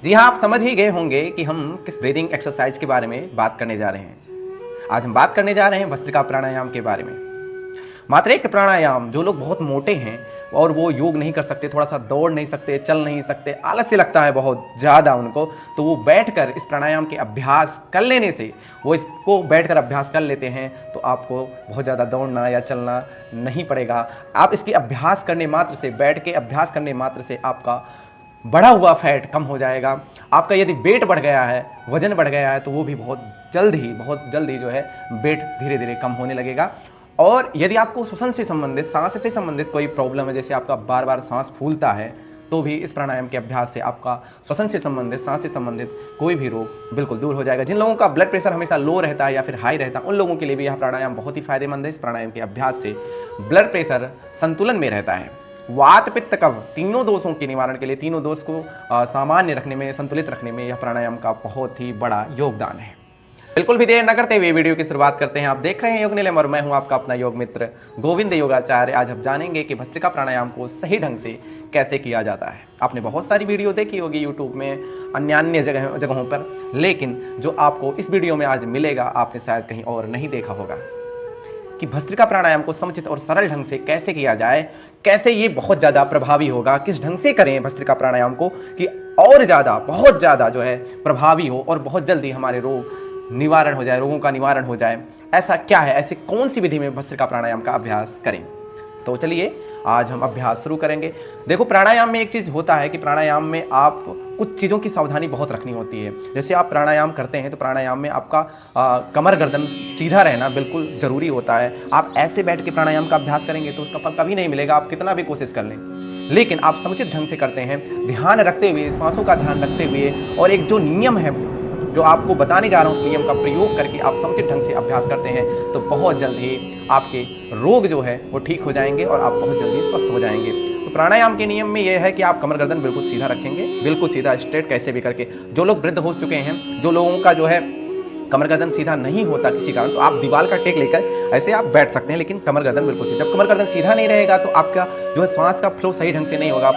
जी हाँ, आप समझ ही गए होंगे कि हम किस ब्रीदिंग एक्सरसाइज के बारे में बात करने जा रहे हैं। आज हम बात करने जा रहे हैं भस्त्रिका प्राणायाम के बारे में। मात्र एक प्राणायाम, जो लोग बहुत मोटे हैं और वो योग नहीं कर सकते, थोड़ा सा दौड़ नहीं सकते, चल नहीं सकते, आलस्य लगता है बहुत ज़्यादा उनको, तो वो बैठकर इस प्राणायाम के अभ्यास कर लेने से, वो इसको बैठकर अभ्यास कर लेते हैं तो आपको बहुत ज़्यादा दौड़ना या चलना नहीं पड़ेगा। आप इसके अभ्यास करने मात्र से, बैठ के अभ्यास करने मात्र से आपका बढ़ा हुआ फैट कम हो जाएगा। आपका यदि वेट बढ़ गया है, वजन बढ़ गया है, तो वो भी बहुत जल्द ही जो है वेट धीरे धीरे कम होने लगेगा। और यदि आपको श्वसन से संबंधित, सांस से संबंधित कोई प्रॉब्लम है, जैसे आपका बार बार सांस फूलता है, तो भी इस प्राणायाम के अभ्यास से आपका श्वसन से संबंधित, सांस से संबंधित कोई भी रोग बिल्कुल दूर हो जाएगा। जिन लोगों का ब्लड प्रेशर हमेशा लो रहता है या फिर हाई रहता है, उन लोगों के लिए भी यह प्राणायाम बहुत ही फायदेमंद है। इस प्राणायाम के अभ्यास से ब्लड प्रेशर संतुलन में रहता है। वात पित्त कफ तीनों दोषों के निवारण के लिए, तीनों दोष को सामान्य रखने में, संतुलित रखने में यह प्राणायाम का बहुत ही बड़ा योगदान है। बिल्कुल भी देर न करते हुए वीडियो की शुरुआत करते हैं। आप देख रहे हैं योग निलय और मैं हूं आपका अपना योग मित्र गोविंद योगाचार्य। आज हम जानेंगे कि भस्त्रिका प्राणायाम को सही ढंग से कैसे किया जाता है। आपने बहुत सारी वीडियो देखी होगी यूट्यूब में, अन्य जगहों पर, लेकिन जो आपको इस वीडियो में आज मिलेगा आपने शायद कहीं और नहीं देखा होगा कि भस्त्रिका प्राणायाम को समुचित और सरल ढंग से कैसे किया जाए, कैसे ये बहुत ज़्यादा प्रभावी होगा, किस ढंग से करें भस्त्रिका प्राणायाम को कि और ज़्यादा, बहुत ज़्यादा जो है प्रभावी हो और बहुत जल्दी हमारे रोग निवारण हो जाए, रोगों का निवारण हो जाए। ऐसा क्या है, ऐसी कौन सी विधि में भस्त्रिका प्राणायाम का अभ्यास करें? तो चलिए आज हम अभ्यास शुरू करेंगे। देखो, प्राणायाम में एक चीज़ होता है कि प्राणायाम में आप कुछ चीज़ों की सावधानी बहुत रखनी होती है। जैसे आप प्राणायाम करते हैं तो प्राणायाम में आपका कमर गर्दन सीधा रहना बिल्कुल ज़रूरी होता है। आप ऐसे बैठ के प्राणायाम का अभ्यास करेंगे तो उसका फल कभी नहीं मिलेगा, आप कितना भी कोशिश कर लें। लेकिन आप समुचित ढंग से करते हैं, ध्यान रखते हुए, श्वासों का ध्यान रखते हुए, और एक जो नियम है जो आपको बताने जा रहा हूँ, उस नियम का प्रयोग करके आप समुचित ढंग से अभ्यास करते हैं तो बहुत जल्द ही आपके रोग जो है वो ठीक हो जाएंगे और आप बहुत जल्दी स्वस्थ हो जाएंगे। तो प्राणायाम के नियम में यह है कि आप कमर गर्दन बिल्कुल सीधा रखेंगे, बिल्कुल सीधा, स्ट्रेट, कैसे भी करके। जो लोग वृद्ध हो चुके हैं, जो लोगों का जो है कमर गर्दन सीधा नहीं होता किसी कारण, तो आप दीवार का टेक लेकर ऐसे आप बैठ सकते हैं, लेकिन कमर गर्दन बिल्कुल सीधा। जब कमर गर्दन सीधा नहीं रहेगा तो आपका जो है श्वास का फ्लो सही ढंग से नहीं होगा,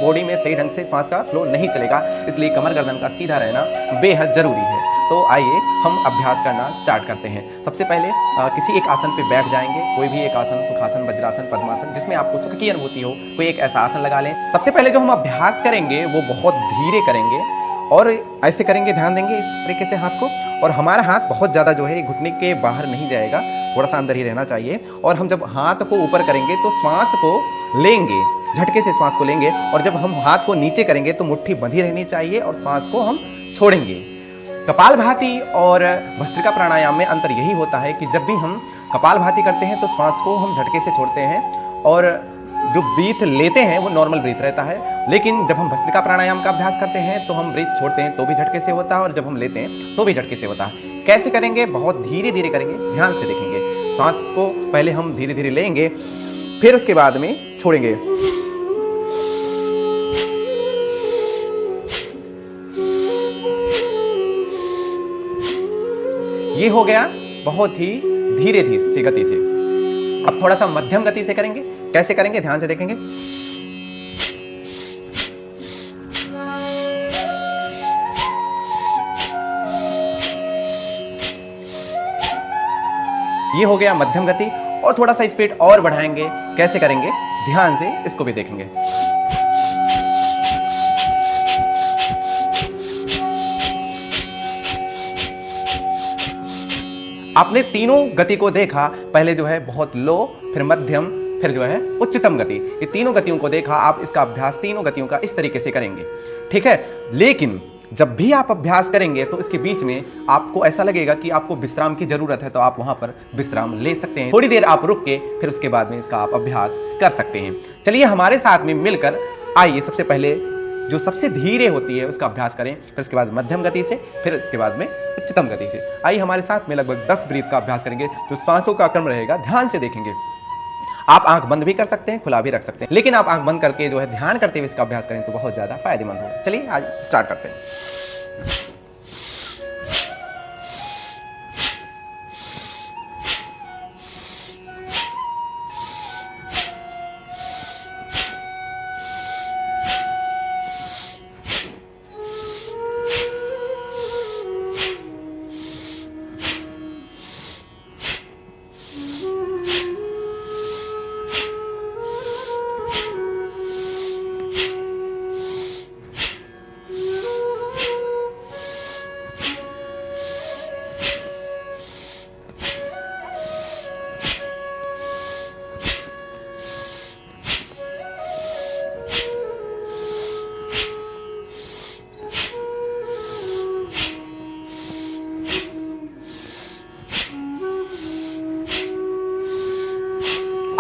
बॉडी में सही ढंग से श्वास का फ्लो नहीं चलेगा। इसलिए कमर गर्दन का सीधा रहना बेहद जरूरी है। तो आइए हम अभ्यास करना स्टार्ट करते हैं। सबसे पहले किसी एक आसन पे बैठ जाएंगे, कोई भी एक आसन, सुखासन, वज्रासन, पद्मासन, जिसमें आपको सुख की अनुभूति हो, कोई एक ऐसा आसन लगा लें। सबसे पहले जो हम अभ्यास करेंगे वो बहुत धीरे करेंगे और ऐसे करेंगे, ध्यान देंगे इस तरीके से हाथ को, और हमारा हाथ बहुत ज़्यादा जो है घुटने के बाहर नहीं जाएगा, थोड़ा सा अंदर ही रहना चाहिए। और हम जब हाथ को ऊपर करेंगे तो श्वास को लेंगे, झटके से श्वास को लेंगे, और जब हम हाथ को नीचे करेंगे तो मुट्ठी बंधी रहनी चाहिए और श्वास को हम छोड़ेंगे। कपालभाति और भस्त्रिका प्राणायाम में अंतर यही होता है कि जब भी हम कपालभाति करते हैं तो श्वास को हम झटके से छोड़ते हैं और जो ब्रीथ लेते हैं वो नॉर्मल ब्रीथ रहता है। लेकिन जब हम भस्त्रिका प्राणायाम का अभ्यास करते हैं तो हम ब्रीथ छोड़ते हैं तो भी झटके से होता है, और जब हम लेते हैं तो भी झटके से होता है। कैसे करेंगे? बहुत धीरे धीरे करेंगे, ध्यान से देखेंगे। सांस को पहले हम धीरे धीरे लेंगे, फिर उसके बाद में छोड़ेंगे। ये हो गया बहुत ही धीरे धीरे सी गति से। अब थोड़ा सा मध्यम गति से करेंगे। कैसे करेंगे? ध्यान से देखेंगे। ये हो गया मध्यम गति, और थोड़ा सा स्पीड और बढ़ाएंगे। कैसे करेंगे? ध्यान से इसको भी देखेंगे। आपने तीनों गति को देखा, पहले जो है बहुत लो, फिर मध्यम, फिर जो है उच्चतम गति। ये तीनों गतियों को देखा। आप इसका अभ्यास तीनों गतियों का इस तरीके से करेंगे, ठीक है। लेकिन जब भी आप अभ्यास करेंगे तो इसके बीच में आपको ऐसा लगेगा कि आपको विश्राम की जरूरत है, तो आप वहां पर विश्राम ले सकते हैं। थोड़ी देर आप रुक के फिर उसके बाद में इसका आप अभ्यास कर सकते हैं। चलिए हमारे साथ में मिलकर आइए सबसे पहले जो सबसे धीरे होती है उसका अभ्यास करें, फिर उसके बाद मध्यम गति से, फिर इसके बाद में उच्चतम गति से। आइए हमारे साथ में लगभग 10 ब्रीथ का अभ्यास करेंगे। जो श्वासों का क्रम रहेगा ध्यान से देखेंगे। आप आंख बंद भी कर सकते हैं, खुला भी रख सकते हैं, लेकिन आप आंख बंद करके जो है ध्यान करते हुए इसका अभ्यास करें तो बहुत ज्यादा फायदेमंद होगा। चलिए आज स्टार्ट करते हैं।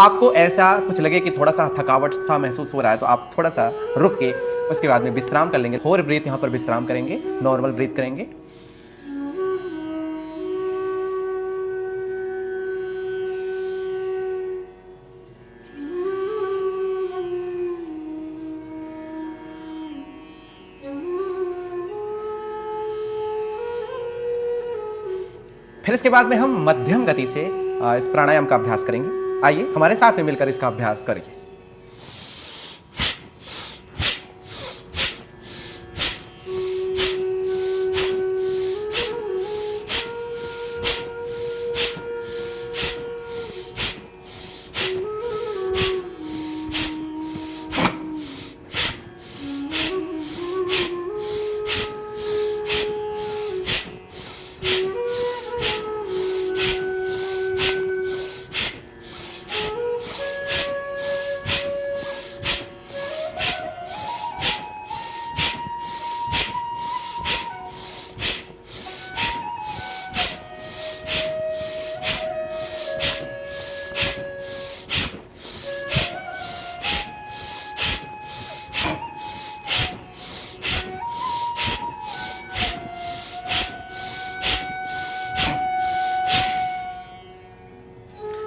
आपको ऐसा कुछ लगे कि थोड़ा सा थकावट सा महसूस हो रहा है तो आप थोड़ा सा रुक के उसके बाद में विश्राम कर लेंगे। 4 ब्रीथ यहाँ पर विश्राम करेंगे, नॉर्मल ब्रीथ करेंगे। फिर इसके बाद में हम मध्यम गति से इस प्राणायाम का अभ्यास करेंगे। आइए हमारे साथ में मिलकर इसका अभ्यास करिए।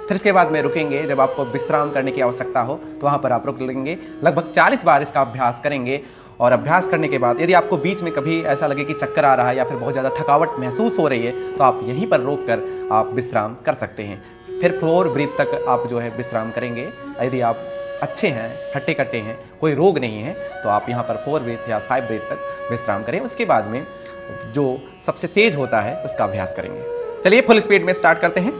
फिर इसके बाद में रुकेंगे। जब आपको विश्राम करने की आवश्यकता हो तो वहाँ पर आप रुक लेंगे। लगभग 40 बार इसका अभ्यास करेंगे और अभ्यास करने के बाद यदि आपको बीच में कभी ऐसा लगे कि चक्कर आ रहा है या फिर बहुत ज़्यादा थकावट महसूस हो रही है तो आप यहीं पर रोक कर आप विश्राम कर सकते हैं। फिर 4 ब्रीथ तक आप जो है विश्राम करेंगे। यदि आप अच्छे हैं, हट्टे कट्टे हैं, कोई रोग नहीं है तो आप यहाँ पर 4 ब्रीथ या 5 ब्रीथ तक विश्राम करें। उसके बाद में जो सबसे तेज होता है उसका अभ्यास करेंगे। चलिए फुल स्पीड में स्टार्ट करते हैं।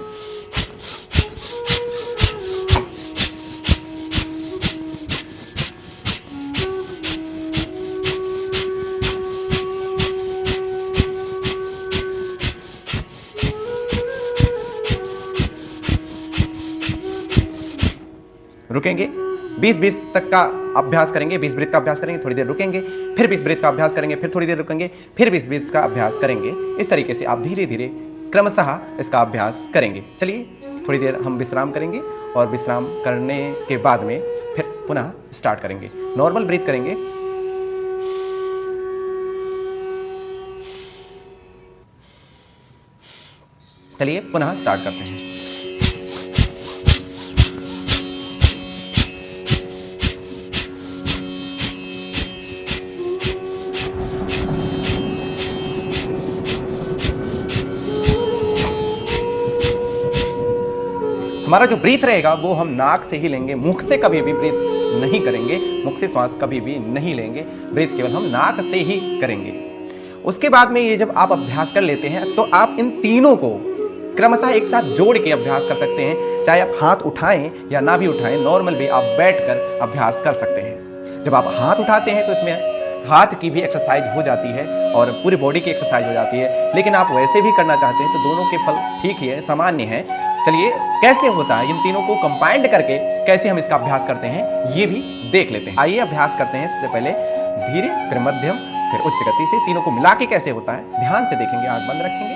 रुकेंगे, 20-20 तक का अभ्यास करेंगे। 20 ब्रीथ का अभ्यास करेंगे, थोड़ी देर रुकेंगे, फिर 20 ब्रीथ का अभ्यास करेंगे, फिर थोड़ी देर रुकेंगे, फिर 20 ब्रीथ का अभ्यास करेंगे। इस तरीके से आप धीरे धीरे क्रमशः इसका अभ्यास करेंगे। चलिए थोड़ी देर हम विश्राम करेंगे और विश्राम करने के बाद में फिर पुनः स्टार्ट करेंगे। नॉर्मल ब्रीथ करेंगे। चलिए पुनः स्टार्ट करते हैं। हमारा जो ब्रीथ रहेगा वो हम नाक से ही लेंगे, मुख से कभी भी ब्रीथ नहीं करेंगे, मुख से श्वास कभी भी नहीं लेंगे। ब्रीथ केवल हम नाक से ही करेंगे। उसके बाद में ये जब आप अभ्यास कर लेते हैं तो आप इन तीनों को क्रमशः एक साथ जोड़ के अभ्यास कर सकते हैं। चाहे आप हाथ उठाएं या ना भी उठाएं, नॉर्मल भी आप बैठकर अभ्यास कर सकते हैं। जब आप हाथ उठाते हैं तो इसमें हाथ की भी एक्सरसाइज हो जाती है और पूरी बॉडी की एक्सरसाइज हो जाती है। लेकिन आप वैसे भी करना चाहते हैं तो दोनों के फल ठीक ही है, सामान्य है। चलिए कैसे होता है, इन तीनों को कंबाइंड करके कैसे हम इसका अभ्यास करते हैं ये भी देख लेते हैं। आइए अभ्यास करते हैं। सबसे पहले धीरे, फिर मध्यम, फिर उच्च गति से तीनों को मिला के कैसे होता है ध्यान से देखेंगे। आंख बंद रखेंगे।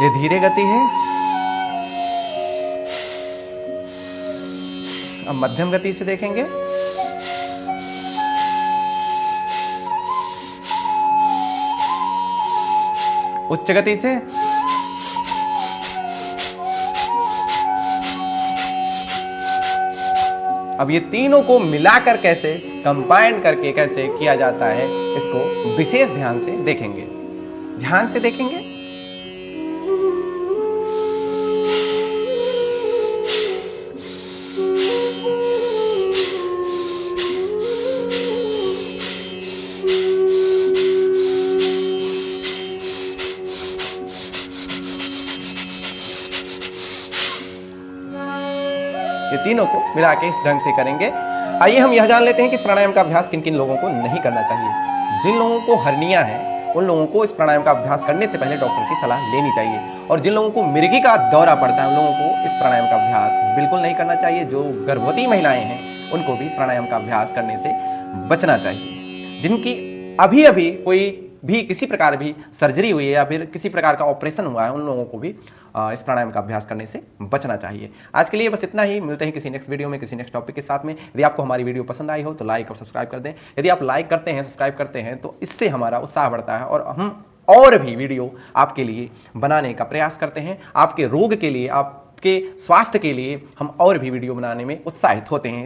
ये धीरे गति है। अब मध्यम गति से देखेंगे। उच्च गति से। अब ये तीनों को मिलाकर कैसे कंबाइन करके कैसे किया जाता है इसको विशेष ध्यान से देखेंगे। ध्यान से देखेंगे। ये तीनों को मिला के इस ढंग से करेंगे। आइए हम यह जान लेते हैं कि इस प्राणायाम का अभ्यास किन किन लोगों को नहीं करना चाहिए। जिन लोगों को हर्निया है उन लोगों को इस प्राणायाम का अभ्यास करने से पहले डॉक्टर की सलाह लेनी चाहिए। और जिन लोगों को मिर्गी का दौरा पड़ता है उन लोगों को इस प्राणायाम का अभ्यास बिल्कुल नहीं करना चाहिए। जो गर्भवती महिलाएं हैं उनको भी इस प्राणायाम का अभ्यास करने से बचना चाहिए। जिनकी अभी अभी कोई भी किसी प्रकार भी सर्जरी हुई है या फिर किसी प्रकार का ऑपरेशन हुआ है, उन लोगों को भी इस प्राणायाम का अभ्यास करने से बचना चाहिए। आज के लिए बस इतना ही, मिलते हैं किसी नेक्स्ट वीडियो में किसी नेक्स्ट टॉपिक के साथ में। यदि आपको हमारी वीडियो पसंद आई हो तो लाइक और सब्सक्राइब कर दें। यदि आप लाइक करते हैं, सब्सक्राइब करते हैं तो इससे हमारा उत्साह बढ़ता है और हम और भी वीडियो आपके लिए बनाने का प्रयास करते हैं। आपके रोग के लिए, आपके स्वास्थ्य के लिए हम और भी वीडियो बनाने में उत्साहित होते हैं।